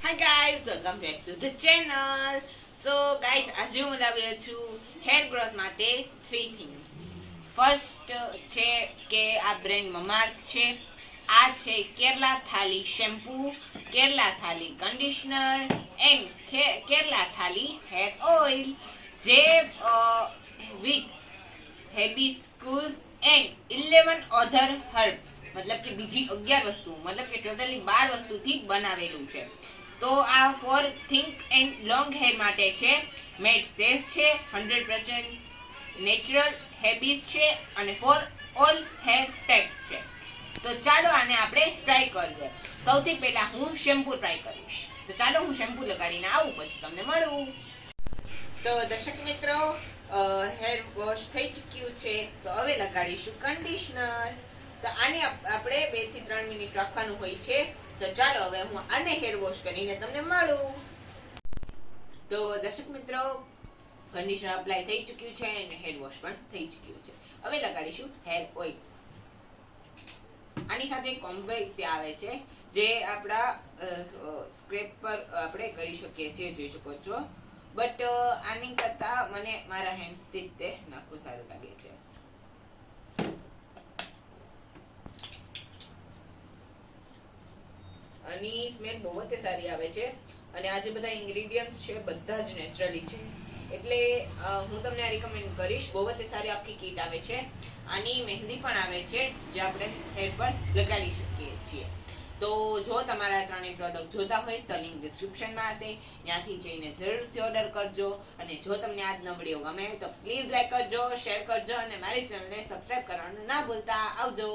Hi guys, welcome back to the channel. So guys, આજે હું લાવ્યો છું હેર ગ્રોથ માટે 3 things. ફર્સ્ટ છે કે આ બ્રેન્ડ મમાર્થ છે. આ છે Kerala thali shampoo, Kerala thali conditioner and Kerala thali hair oil જે with hibiscus and 11 other herbs મતલબ કે બીજી 11 વસ્તુ મતલબ કે ટોટલી 12 વસ્તુથી બનાવેલું છે. તો આ for thick and long hair માટે છે. મેડ સેફ છે, 100% નેચરલ હેબિસ છે અને ફોર ઓલ હેર ટાઈપ્સ છે. તો ચાલો આને આપણે ટ્રાય કરીએ. સૌથી પહેલા હું શેમ્પૂ ટ્રાય કરીશ. તો ચાલો હું શેમ્પૂ લગાડીને આવું પછી તમને મળું. તો દર્શક મિત્રો, હેર વોશ થઈ ચૂક્યું છે. તો હવે લગાડીશું કન્ડિશનર. તો આને આપણે 2 થી 3 મિનિટ રાખવાનું હોય છે. તો ચાલો હવે હું આને હેર વોશ કરીને તમને મળું. તો દર્શક મિત્રો, કન્ડિશનર અપ્લાય થઈ ચૂક્યું છે અને હેર વોશ પણ થઈ ચૂક્યું છે. હવે લગાડીશું હેર ઓઇલ. આની સાથે કોમ્બો આવે છે જે આપણા સ્ક્રેપ પર આપણે કરી શકીએ છીએ, જોઈ શકો છો. બટ આની કરતા મને મારા હેન્ડ્સથી જ તે નાખવું સારું લાગે છે. આની સ્મેલ બહુ જ સારી આવે છે અને આ જે બધા ઇન્ગ્રેડિયન્ટ્સ છે બધા જ નેચરલી છે. એટલે હું તમને આ રિકમેન્ડ કરીશ. બહુ જ સારી આખી કીટ આવે છે. આની મહેંદી પણ આવે છે જે આપણે હેર પર લગાડી શકીએ છીએ. તો જો તમારા ત્રણેય પ્રોડક્ટ જોતા હોય તો લિંક ડિસ્ક્રિપ્શનમાં હશે, ત્યાંથી જઈને જરૂરથી ઓર્ડર કરજો. અને જો તમને આ વિડીયો ગમે તો પ્લીઝ લાઈક કરજો, શેર કરજો અને મારી ચેનલને સબસ્ક્રાઇબ કરવાનું ના ભૂલતા. આવજો.